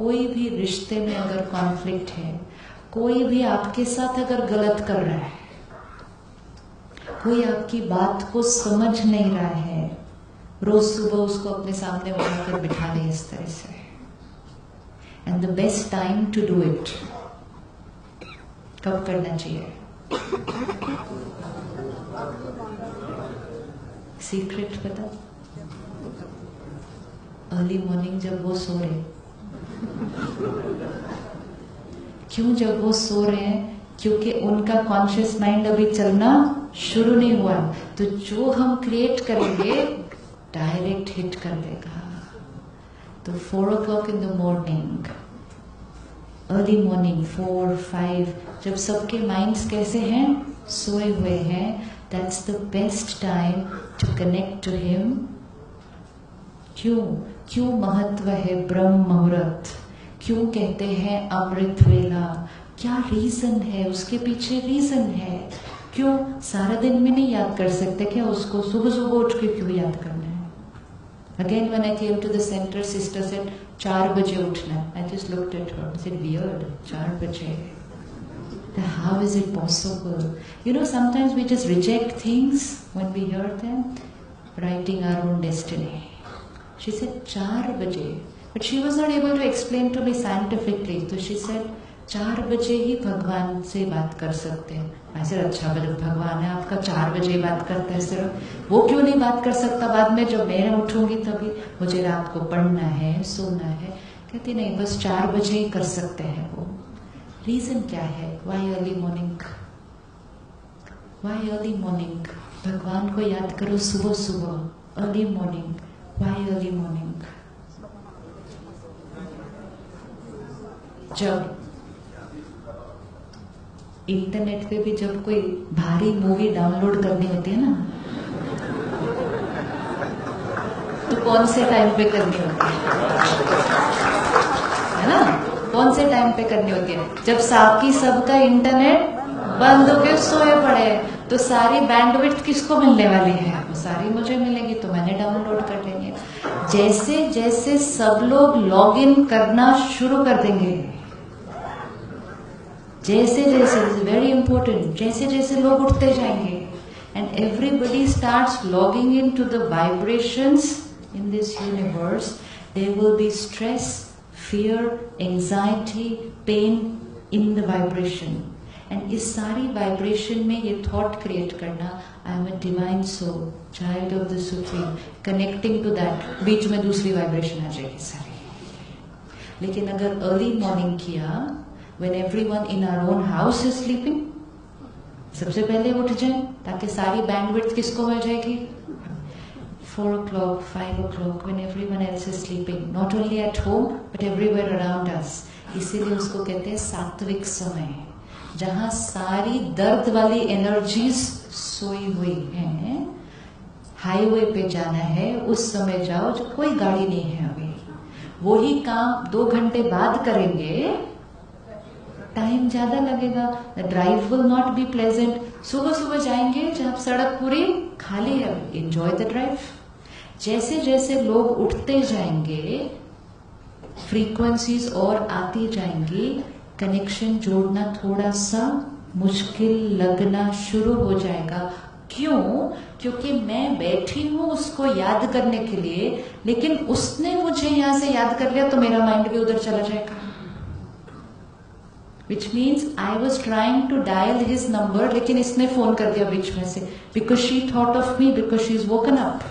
कोई भी रिश्ते में अगर कॉन्फ्लिक्ट है, कोई भी आपके साथ अगर गलत कर रहा है, कोई आपकी बात को समझ नहीं रहा है, रोज सुबह उसको अपने सामने उठाकर बिठा दे इस तरह से। And the best time to do it कब करना चाहिए? सीक्रेट पता? अर्ली मॉर्निंग जब वो सो रहे। क्यों जब वो सो रहे हैं? क्योंकि उनका कॉन्शियस माइंड अभी चलना शुरू नहीं हुआ। तो जो हम क्रिएट करेंगे डायरेक्ट हिट कर देगा। तो 4 o'clock in the morning, early morning 4, 5, जब सबके माइंड्स कैसे हैं? सोए हुए हैं। That's the best time to connect to him. क्यों महत्व है ब्रह्म मुहूर्त? क्यों कहते हैं अमृत वेला? क्या रीजन है? उसके पीछे रीजन है। क्यों सारा दिन में नहीं याद कर सकते क्या उसको? सुबह सुबह उठ के क्यों याद करना है? Again when I came to the centre, sister said 4 बजे उठना। I just looked at her, said weird, 4 बजे? How is it possible? You know, sometimes we just reject things when we hear them, writing our own destiny. She said 4 बजे, but she was not able to explain to me scientifically. So she said 4 बजे ही भगवान से बात कर सकते हैं। मैं सिर्फ अच्छा भगवान है आपका 4 बजे ही बात करता है सिर्फ, वो क्यों नहीं बात कर सकता बाद में जब मैं उठूंगी तभी? मुझे रात को पढ़ना है, सोना है। कहती नहीं, बस 4 बजे ही कर सकते हैं वो। रीजन क्या है? Why early morning? Why early morning? भगवान को याद करो सुबह सुबह, early morning. Why early morning? जब इंटरनेट पे भी जब कोई भारी मूवी डाउनलोड करनी होती है ना, तो कौन से टाइम पे करनी होती है ना? कौन से टाइम पे करनी होती है? जब साकी सबका इंटरनेट बंद होके सोए पड़े, तो सारी बैंडविड्थ किसको मिलने वाली है? वो सारी मुझे मिलेगी, तो मैंने डाउनलोड कर लेंगे। जैसे जैसे सब लोग लॉग इन करना शुरू कर देंगे, जैसे जैसे, वेरी इंपॉर्टेंट, जैसे जैसे लोग उठते जाएंगे and everybody starts logging in to the vibrations in this universe, there will be stress, fear, anxiety, pain in the vibration. And इस सारी vibration में ये thought create करना, I am a divine soul, child of the supreme, connecting to that, बीच में दूसरी vibration आ जाएगी सारी। लेकिन अगर early morning किया, when everyone in our own house is sleeping, सबसे पहले उठ जाए ताकि सारी bandwidth किसको मिल जाएगी? 4 o'clock, 5 o'clock, when everyone else is sleeping, not only at home but everywhere around us. इसीलिए उसको कहते हैं सात्विक समय, जहां सारी दर्द वाली एनर्जीज सोई हुई हैं। हाईवे पे जाना है उस समय जाओ जब कोई गाड़ी नहीं है अभी। वही काम 2 घंटे बाद करेंगे, टाइम ज्यादा लगेगा, drive will not be pleasant. सुबह सुबह जाएंगे जब सड़क पूरी खाली है, एंजॉय द ड्राइव। जैसे जैसे लोग उठते जाएंगे, फ्रीक्वेंसीज और आती जाएंगी, कनेक्शन जोड़ना थोड़ा सा मुश्किल लगना शुरू हो जाएगा। क्यों? क्योंकि मैं बैठी हूं उसको याद करने के लिए, लेकिन उसने मुझे यहां से याद कर लिया तो मेरा माइंड भी उधर चला जाएगा। Which means I was trying to dial his number, लेकिन इसने फोन कर दिया बीच में से, because she thought of me, because she is woken up.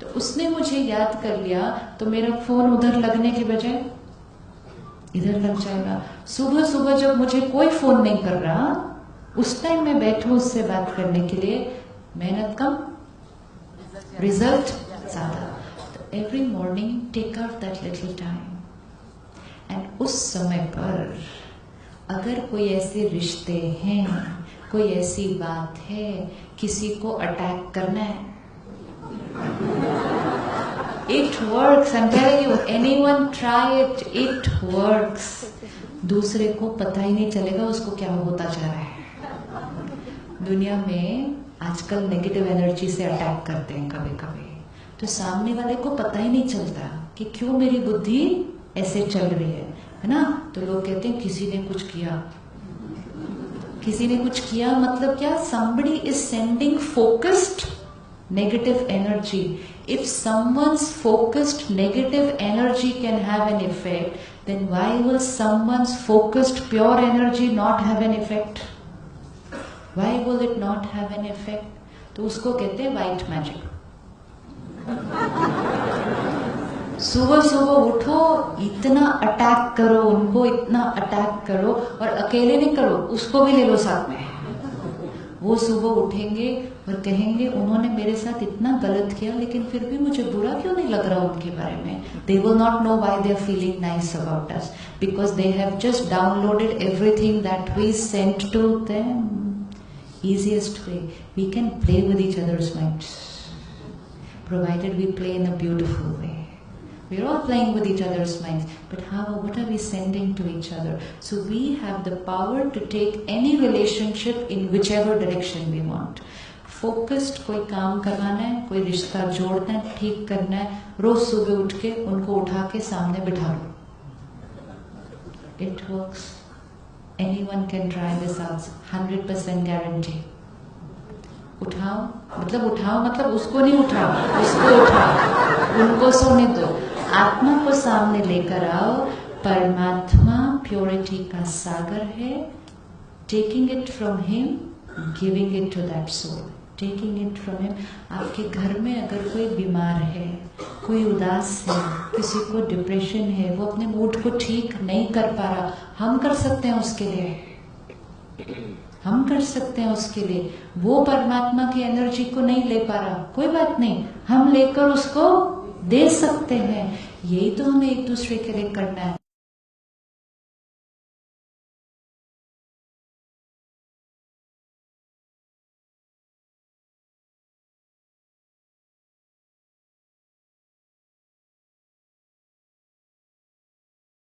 तो उसने मुझे याद कर लिया तो मेरा फोन उधर लगने के बजाय इधर लग जाएगा। सुबह सुबह जब मुझे कोई फोन नहीं कर रहा, उस टाइम मैं बैठूं उससे बात करने के लिए, मेहनत कम, रिजल्ट ज्यादा। तो every morning take out that little time. And उस समय पर अगर कोई ऐसे रिश्ते हैं, कोई ऐसी बात है, किसी को अटैक करना है, it works, I'm telling you, anyone try it, it works. दूसरे को पता ही नहीं चलेगा उसको क्या होता जा रहा है। दुनिया में आजकल नेगेटिव एनर्जी से अटैक करते हैं कभी कभी, तो सामने वाले को पता ही नहीं चलता कि क्यों मेरी बुद्धि ऐसे चल रही है ना, तो लोग कहते हैं किसी ने कुछ किया, किसी ने कुछ किया मतलब क्या, somebody is sending focused negative energy. If someone's focused negative energy can have an effect, then why will someone's focused pure energy not have an effect? Why will it not have an effect? तो उसको कहते हैं white magic. सुबह सुबह उठो, इतना attack करो उनको, इतना अटैक करो, और अकेले नहीं करो, उसको भी ले लो साथ में। वो सुबह उठेंगे और कहेंगे उन्होंने मेरे साथ इतना गलत किया, लेकिन फिर भी मुझे बुरा क्यों नहीं लग रहा उनके बारे में। They will not know why they are feeling nice about us, because they have just downloaded everything that we sent to them. Easiest way, we can play with each other's minds, provided we play in a beautiful way. We're all playing with each other's minds, but what are we sending to each other? So we have the power to take any relationship in whichever direction we want. Focused कोई काम करवाना है, कोई रिश्ता जोड़ना है, ठीक करना है, रोज सुबह उठ के उनको उठा के सामने बिठा लो. It works. Anyone can try this out. 100% guarantee. उठाओ मतलब उसको नहीं उठाओ, उसको उठाओ, उनको सोने दो. आत्मा को सामने लेकर आओ. परमात्मा प्योरिटी का सागर है. Taking it from him, giving it to that soul. Taking it from him. आपके घर में अगर कोई बीमार है, कोई उदास है, किसी को डिप्रेशन है, वो अपने मूड को ठीक नहीं कर पा रहा, हम कर सकते हैं उसके लिए. हम कर सकते हैं उसके लिए. वो परमात्मा की एनर्जी को नहीं ले पा रहा, कोई बात नहीं, हम लेकर उसको दे सकते हैं. यही तो हमें एक दूसरे के लिए करना है.